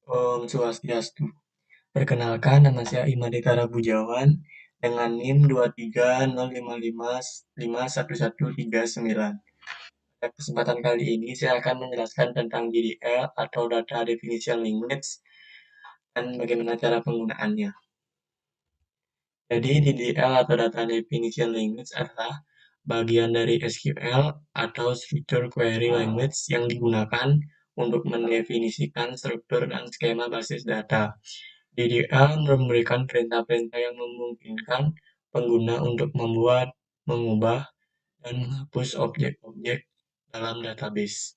Om Swastiastu. Perkenalkan, nama saya Imadita Rabujawan dengan NIM 23055511139. Pada kesempatan kali ini saya akan menjelaskan tentang DDL atau Data Definition Language dan bagaimana cara penggunaannya. Jadi DDL atau Data Definition Language adalah bagian dari SQL atau Structure Query Language yang digunakan untuk mendefinisikan struktur dan skema basis data. DDL memberikan perintah-perintah yang memungkinkan pengguna untuk membuat, mengubah, dan menghapus objek-objek dalam database.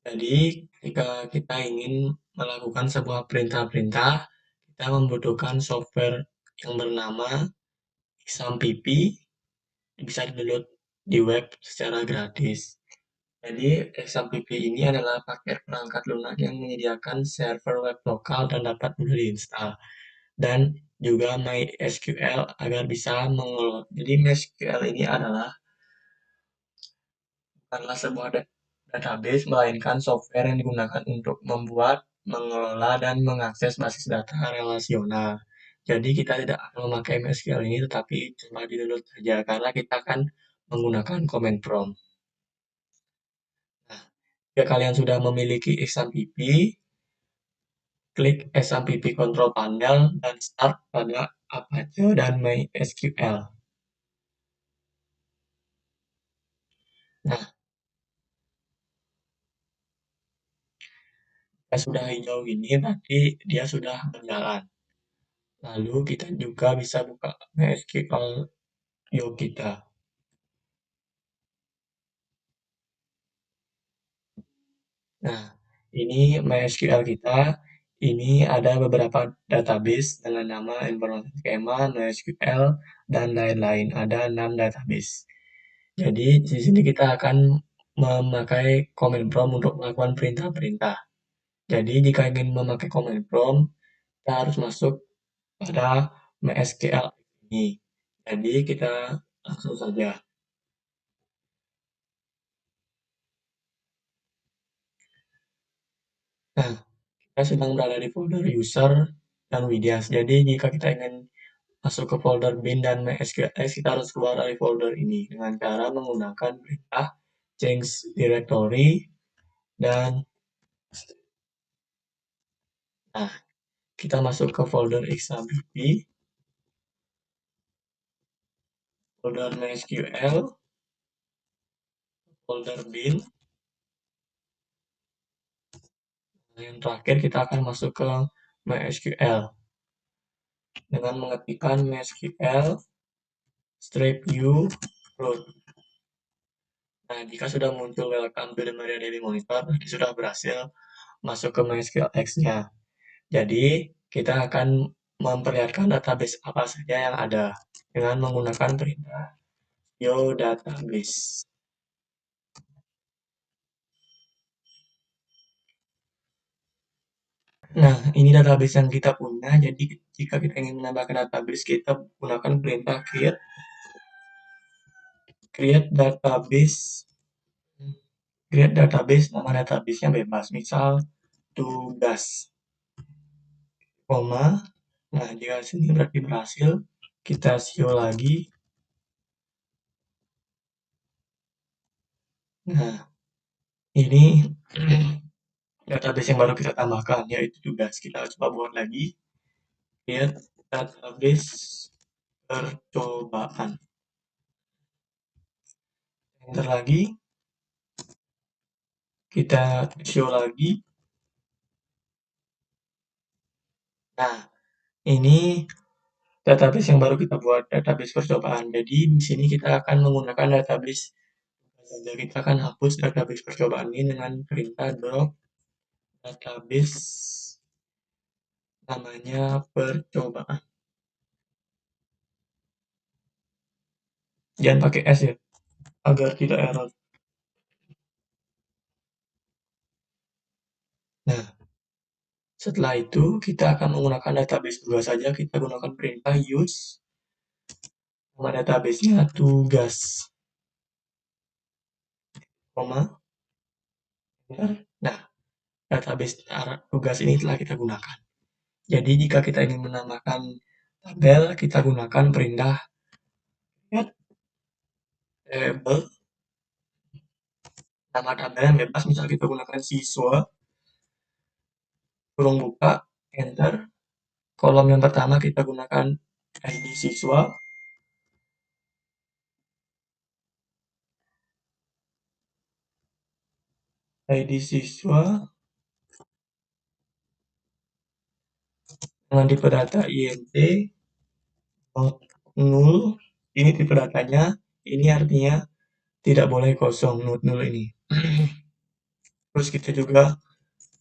Jadi, ketika kita ingin melakukan sebuah perintah-perintah, kita membutuhkan software yang bernama XAMPP, bisa di-download di web secara gratis. Jadi, XAMPP ini adalah paket perangkat lunak yang menyediakan server web lokal dan dapat mudah diinstal. Dan juga MySQL agar bisa mengelola. Jadi MySQL ini bukanlah sebuah database, melainkan software yang digunakan untuk membuat, mengelola, dan mengakses basis data relasional. Jadi kita tidak akan memakai MySQL ini, tetapi cuma di-download saja, karena kita akan menggunakan command prompt. Nah, jika kalian sudah memiliki XAMPP, klik XAMPP Control Panel dan start pada Apache dan MySQL. Nah, jika sudah hijau ini, berarti dia sudah berjalan. Lalu kita juga bisa buka MySQL Yo kita. Nah, ini MySQL kita. Ini ada beberapa database dengan nama Information Schema, MySQL, dan lain-lain. Ada 6 database. Jadi, di sini kita akan memakai command prompt untuk melakukan perintah-perintah. Jadi, jika ingin memakai command prompt, kita harus masuk pada MySQL ini. Jadi, kita langsung saja. Nah, kita sedang berada di folder user dan Widias. Jadi, jika kita ingin masuk ke folder bin dan MySQL, kita harus keluar dari folder ini dengan cara menggunakan perintah change directory dan nah, kita masuk ke folder XAMPP, folder MySQL, folder bin. Nah, yang terakhir kita akan masuk ke MySQL dengan mengetikkan MySQL strip u root. Nah, jika sudah muncul welcome to the MariaDB Monitor, berarti sudah berhasil masuk ke MySQL X-nya. Jadi, kita akan memperlihatkan database apa saja yang ada dengan menggunakan perintah yo database. Nah, ini database yang kita punya. Jadi, jika kita ingin menambahkan database, kita gunakan perintah create database. Create database, nama database-nya bebas. Misal, tugas, koma. Nah, jika sini berarti berhasil, kita show lagi. Nah, ini database yang baru kita tambahkan, yaitu tugas. Kita coba buat lagi. Create database percobaan. Enter lagi. Kita show lagi. Nah, ini database yang baru kita buat, database percobaan. Jadi, di sini kita akan menggunakan database. Jadi, kita akan hapus database percobaan ini dengan perintah drop database namanya percobaan. Jangan pakai S ya, agar tidak error. Nah, setelah itu kita akan menggunakan database dua saja. Kita gunakan perintah use nama database-nya tugas, koma. Nah, database tugas ini telah kita gunakan. Jadi jika kita ingin menambahkan tabel, kita gunakan perintah add table. Nama tabel yang bebas, misal kita gunakan siswa, kurung buka, enter. Kolom yang pertama kita gunakan ID siswa. ID siswa dengan tipe data int null. Ini tipe datanya, ini artinya tidak boleh kosong, not null ini. Terus kita juga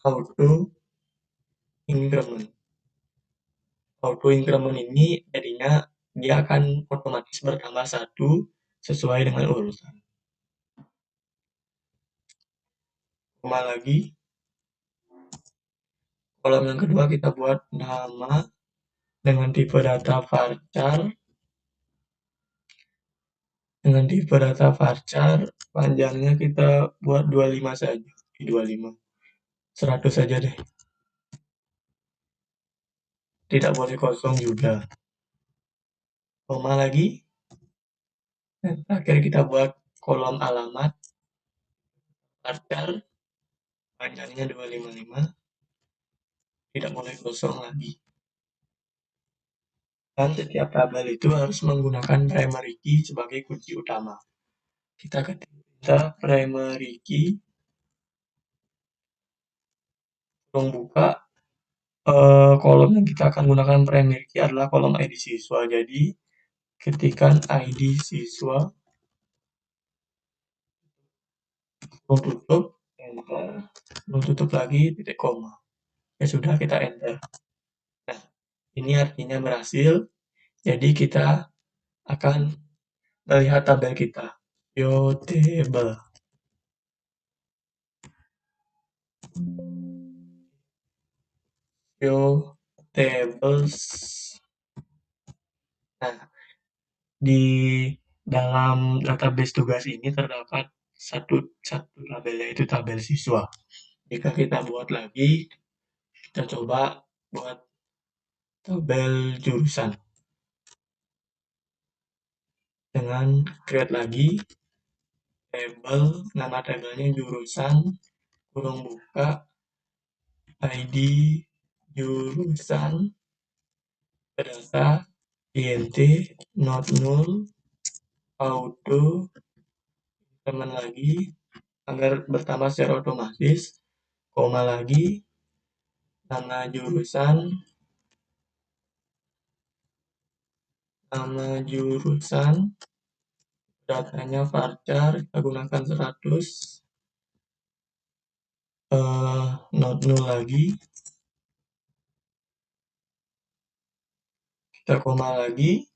auto increment. Auto increment ini jadinya dia akan otomatis bertambah 1 sesuai dengan urutan. Koma lagi. Kolom yang kedua kita buat nama dengan tipe data varchar. Dengan tipe data varchar, panjangnya kita buat 25 saja. 25. 100 saja deh. Tidak boleh kosong juga. Koma lagi. Dan terakhir kita buat kolom alamat. Varchar. Panjangnya 255. Tidak boleh kosong lagi. Dan setiap tabel itu harus menggunakan primary key sebagai kunci utama. Kita ketik primary key, kurung buka, kolom yang kita akan gunakan primary key adalah kolom ID siswa. Jadi ketikkan ID siswa, kurung tutup, enter, kurung tutup lagi, titik koma. Ya sudah, kita enter. Nah, ini artinya berhasil. Jadi kita akan melihat tabel kita. View table. View tables. Nah, di dalam database tugas ini terdapat satu tabel, yaitu tabel siswa. Jika kita buat lagi, kita coba buat tabel jurusan. Dengan create lagi, tabel, nama tabelnya jurusan, kurung buka, ID jurusan, data, int, not null, auto, teman lagi, agar bertambah secara otomatis, koma lagi, nama jurusan, datanya varchar, kita gunakan 100, not null lagi, kita koma lagi,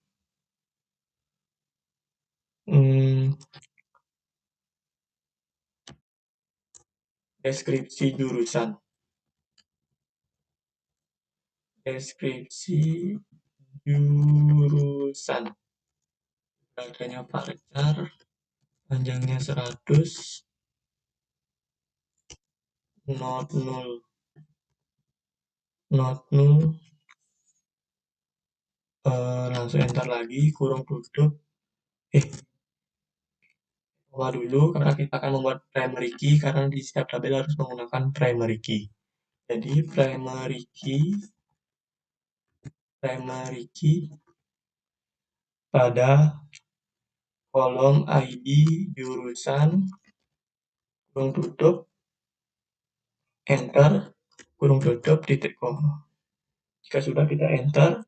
deskripsi jurusan, datanya varchar, panjangnya 100, not null, langsung enter lagi, kurung tutup, koma dulu karena kita akan membuat primary key, karena di setiap tabel harus menggunakan primary key. Jadi primary key pada kolom ID jurusan, kurung tutup, enter, kurung tutup, titik koma. Jika sudah, kita enter.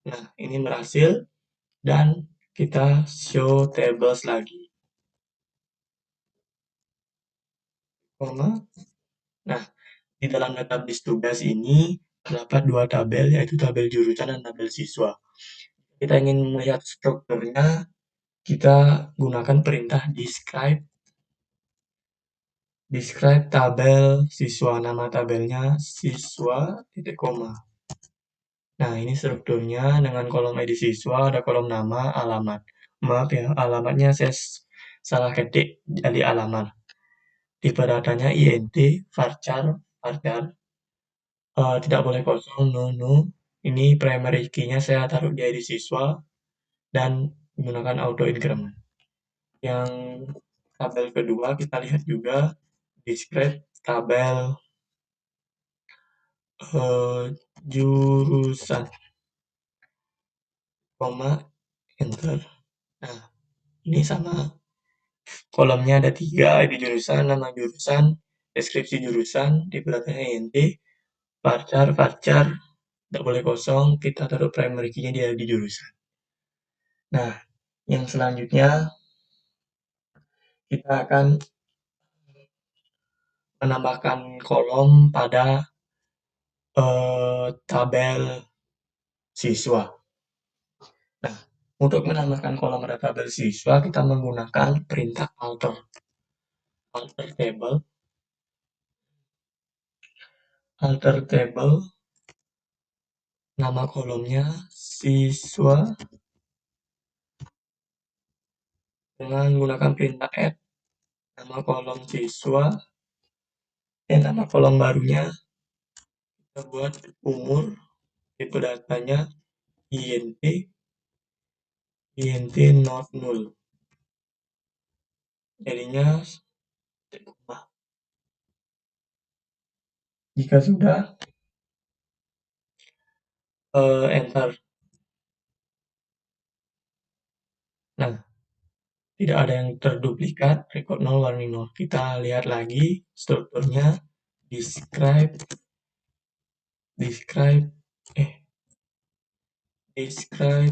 Nah, ini berhasil. Dan kita show tables lagi. Koma. Nah, di dalam database tugas ini terdapat 2 tabel, yaitu tabel jurusan dan tabel siswa. Kita ingin melihat strukturnya, kita gunakan perintah describe tabel siswa. Nama tabelnya siswa, titik koma. Nah, ini strukturnya dengan kolom ID siswa, ada kolom nama, alamat. Maaf ya, alamatnya saya salah ketik jadi alamat. Tipe datanya int, varchar, varchar, tidak boleh kosong, no. Ini primary key-nya saya taruh di ID siswa dan menggunakan auto increment. Yang tabel kedua kita lihat juga describe tabel jurusan, koma, enter. Nah, ini sama. Kolomnya ada 3, ID jurusan, nama jurusan, deskripsi jurusan, tipe datanya INT, varchar, tidak boleh kosong, kita taruh primary key-nya di ID jurusan. Nah, yang selanjutnya kita akan menambahkan kolom pada tabel siswa. Nah, untuk menambahkan kolom pada tabel siswa, kita menggunakan perintah alter table, nama kolomnya siswa, dengan menggunakan perintah add, nama kolom siswa, nama kolom barunya kita buat umur, tipe datanya INT not null. Jadinya jika sudah enter. Nah, tidak ada yang terduplikat, record 0, warning 0. Kita lihat lagi strukturnya, describe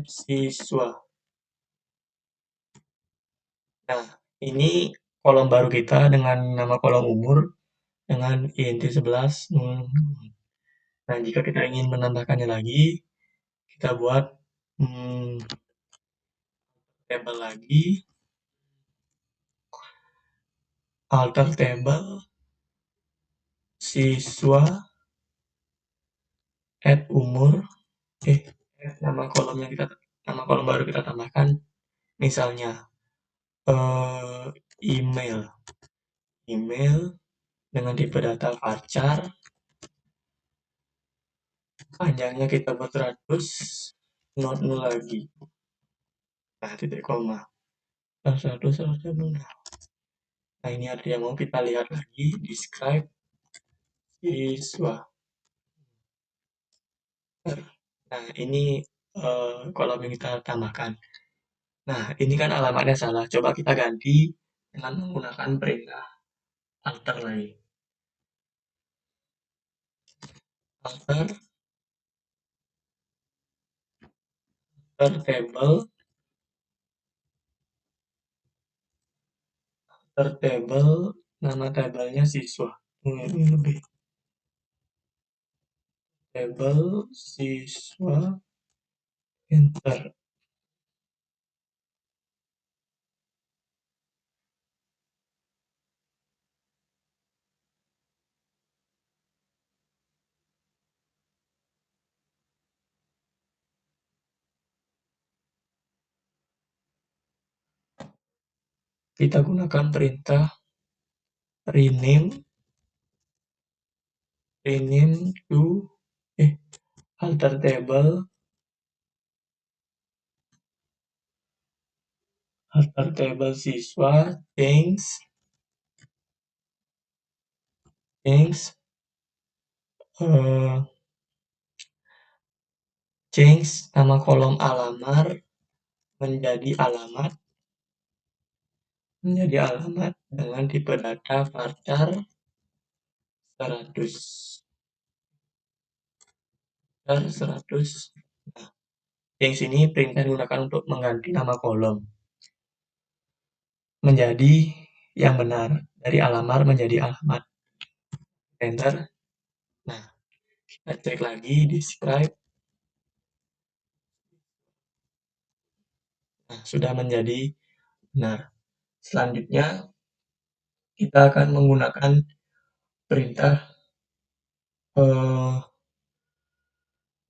siswa. Nah, ini kolom baru kita dengan nama kolom umur dengan INT 11. Nah, jika kita ingin menambahkannya lagi, kita buat table lagi, alter table siswa, add umur, nama kolom baru kita tambahkan, misalnya email dengan tipe data varchar, panjangnya kita buat 100, not null lagi. Nah, titik koma. 100. Nah, ini ada yang mau kita lihat lagi, describe siswa. Nah, ini kolom yang kita tambahkan. Nah, ini kan alamatnya salah. Coba kita ganti dengan menggunakan perintah alter lagi. Alter table, nama tabelnya siswa. Ini lebih. Table siswa, enter. Kita gunakan perintah rename to alter table siswa, change nama kolom alamar menjadi alamat dengan tipe data varchar 100. Nah, yang sini perintah digunakan untuk mengganti nama kolom menjadi yang benar, dari alamar menjadi alamat. Enter. Nah, kita cek lagi describe. Nah, sudah menjadi benar. Selanjutnya kita akan menggunakan perintah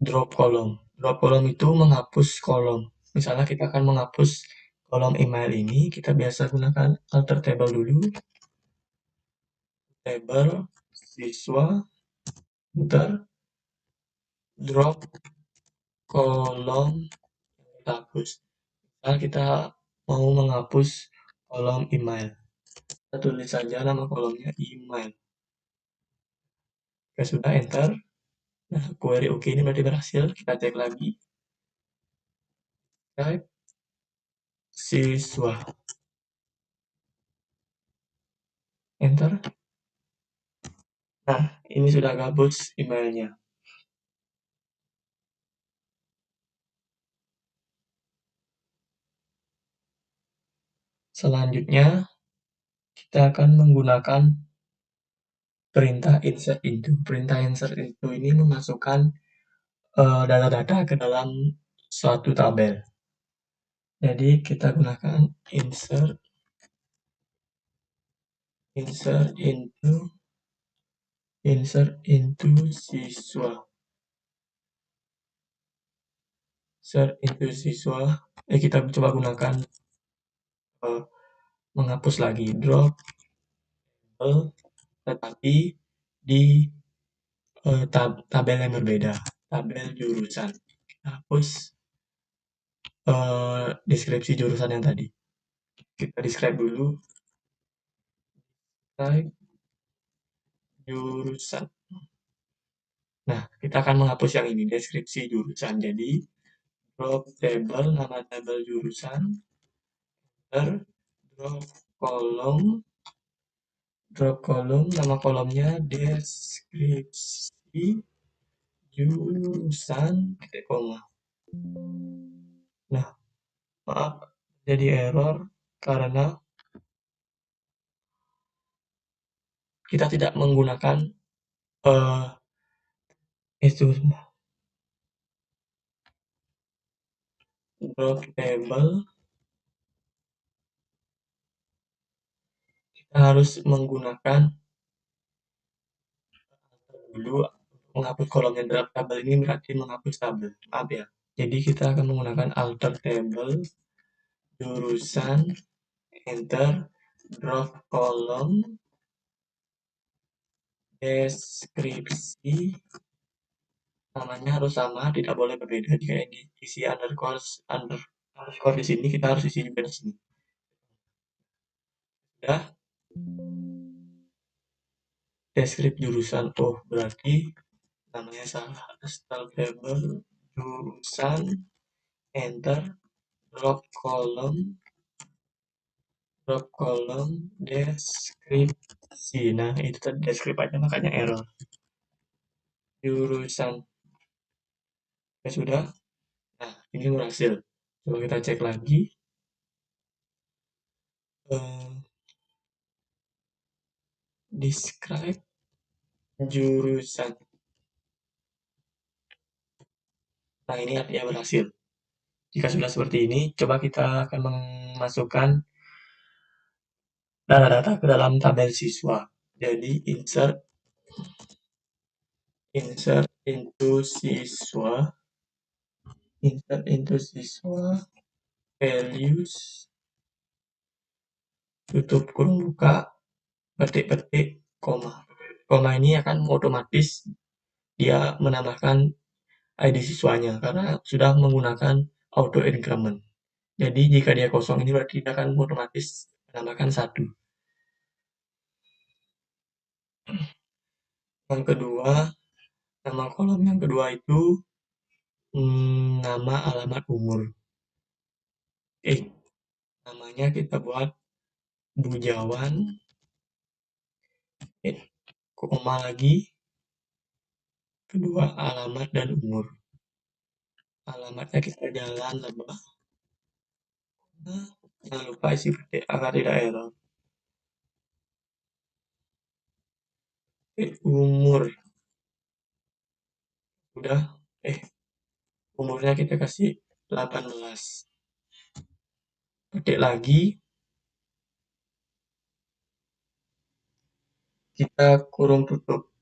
drop kolom. Drop kolom itu menghapus kolom. Misalnya kita akan menghapus kolom email ini, kita biasa gunakan alter table dulu. Table siswa, enter, drop kolom, kita hapus. Nah, kita mau menghapus kolom email. Kita tulis saja nama kolomnya email. Oke, sudah enter. Nah, query oke ini berarti berhasil. Kita cek lagi. Type siswa. Enter. Nah, ini sudah gabus emailnya. Selanjutnya, kita akan menggunakan perintah insert into. Perintah insert into ini memasukkan data-data ke dalam suatu tabel. Jadi kita gunakan insert into siswa. Insert into siswa. Kita coba gunakan menghapus lagi drop tetapi di tabel yang berbeda, tabel jurusan. Kita hapus deskripsi jurusan yang tadi. Kita describe dulu. Describe jurusan. Nah, kita akan menghapus yang ini, deskripsi jurusan. Jadi, drop table, nama tabel jurusan, drop kolom, nama kolomnya deskripsi jurusan, titik koma. Nah, maaf, jadi error karena kita tidak menggunakan itu drop table. Kita harus menggunakan dulu menghapus kolomnya. Drop tabel ini berarti menghapus tabel. Maaf ya. Jadi kita akan menggunakan alter table jurusan, enter, drop kolom, deskripsi, namanya harus sama, tidak boleh berbeda. Jika ini isi underscore di sini, kita harus isi juga di sini. Sudah. Deskripsi jurusan, oh berarti namanya salah. Start table jurusan, enter, drop kolom deskripsi. Nah, itu tadi deskripsi aja makanya error. Jurusan. Ya sudah. Nah, ini berhasil. Coba kita cek lagi. Describe jurusan. Nah, ini artinya berhasil. Jika sudah seperti ini, coba kita akan memasukkan data-data ke dalam tabel siswa. Jadi, insert into siswa, values, tutup kurung buka, petik-petik, koma. Koma ini akan otomatis dia menambahkan ID siswanya karena sudah menggunakan auto increment. Jadi jika dia kosong ini berarti dia akan otomatis menambahkan 1. Yang kedua, nama kolom yang kedua itu nama, alamat, umur. Namanya kita buat Bujawan, koma lagi, kedua alamat dan umur. Alamatnya kita Jalan Lebah. Jangan lupa isi petik agar tidak error. Umur udah, umurnya kita kasih 18. Petik lagi, kita kurung tutup,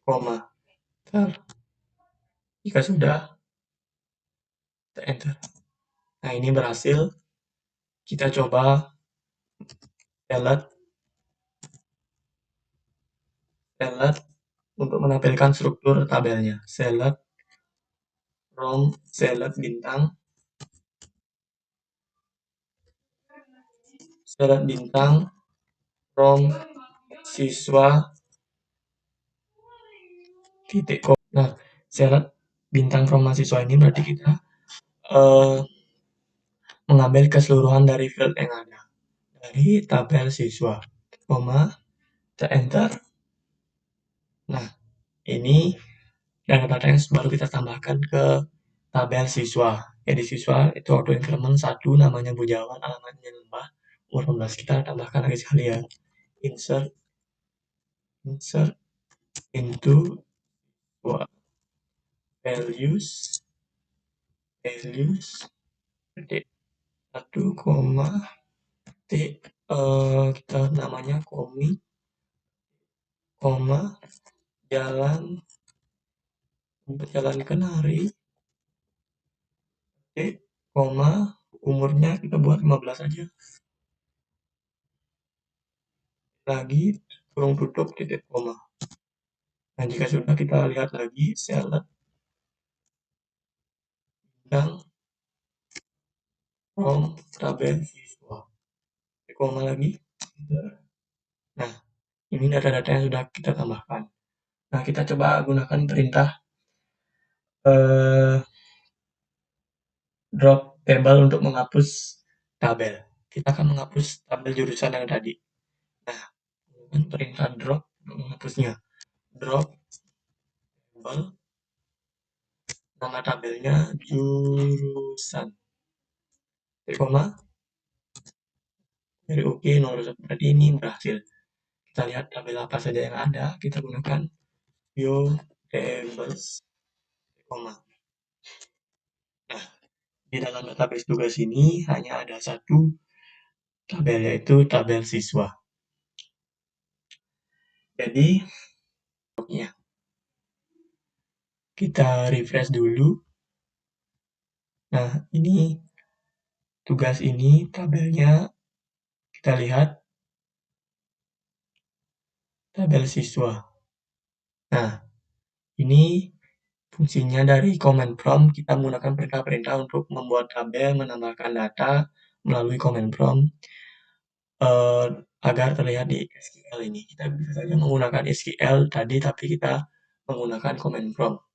koma. Jika sudah, kita enter. Nah, ini berhasil. Kita coba delete. select untuk menampilkan struktur tabelnya. Select from, select bintang, select bintang from siswa titik com. Nah, select bintang from mahasiswa ini berarti kita mengambil keseluruhan dari field yang ada dari tabel siswa, koma, kita enter. Nah, ini data-data yang baru kita tambahkan ke tabel siswa. Jadi siswa itu auto increment 1, namanya Bujawan, alamatnya Lembah, umur 16, kita tambahkan lagi sekali ya. Insert into values titik 1, t kita namanya komi, koma, jalan kenari, koma, umurnya kita buat 15 aja. Lagi kurung tutup titik koma. Nah, jika sudah kita lihat lagi select bintang from tabel siswa. Koma lagi. Nah, ini data-data yang sudah kita tambahkan. Nah, kita coba gunakan perintah drop table untuk menghapus tabel. Kita akan menghapus tabel jurusan yang tadi. Nah, gunakan perintah drop untuk menghapusnya. Drop table, nama tabelnya jurusan. Koma, dari OK 01, berarti ini berhasil. Kita lihat tabel apa saja yang ada, kita gunakan view tables, koma. Nah, di dalam database tugas ini hanya ada satu tabel, yaitu tabel siswa. Jadi, kita refresh dulu. Nah, ini tugas ini tabelnya, kita lihat tabel siswa. Nah, ini fungsinya dari command prompt. Kita menggunakan perintah-perintah untuk membuat tabel, menambahkan data melalui command prompt agar terlihat di SQL ini. Kita bisa saja menggunakan SQL tadi, tapi kita menggunakan command prompt.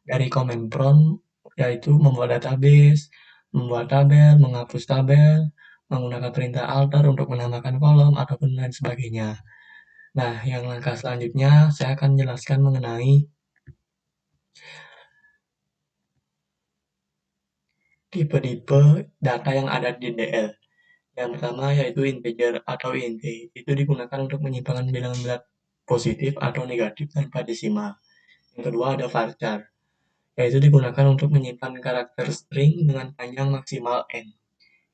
Dari command prompt yaitu membuat database, membuat tabel, menghapus tabel, menggunakan perintah alter untuk menambahkan kolom, ataupun lain sebagainya. Nah, yang langkah selanjutnya saya akan jelaskan mengenai tipe-tipe data yang ada di DL. Yang pertama yaitu integer atau int. Itu digunakan untuk menyimpan bilangan positif atau negatif tanpa desimal. Yang kedua ada varchar, yaitu digunakan untuk menyimpan karakter string dengan panjang maksimal n.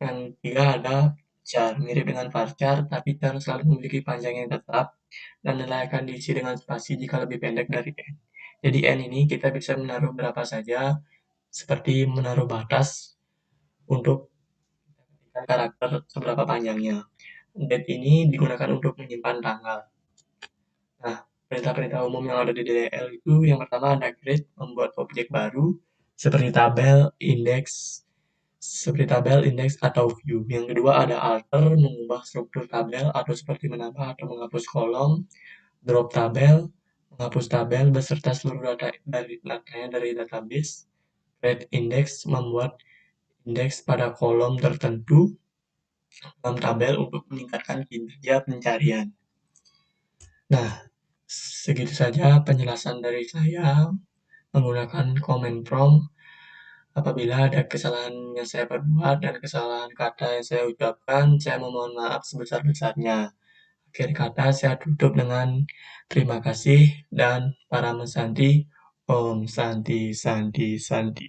Yang ketiga ada char, mirip dengan varchar, tapi char selalu memiliki panjang yang tetap dan nilai akan diisi dengan spasi jika lebih pendek dari n. Jadi n ini kita bisa menaruh berapa saja, seperti menaruh batas untuk karakter seberapa panjangnya. Date ini digunakan untuk menyimpan tanggal. Nah, perintah-perintah umum yang ada di DDL itu yang pertama ada create, membuat objek baru seperti tabel, indeks atau view. Yang kedua ada alter, mengubah struktur tabel atau seperti menambah atau menghapus kolom. Drop tabel, menghapus tabel beserta seluruh datanya dari database. Create index, membuat indeks pada kolom tertentu dalam tabel untuk meningkatkan kinerja pencarian. Nah, segitu saja penjelasan dari saya menggunakan command prompt. Apabila ada kesalahan yang saya perbuat dan kesalahan kata yang saya ucapkan, saya memohon maaf sebesar-besarnya. Akhir kata saya tutup dengan terima kasih dan para mesanti. Om Santi Santi Santi.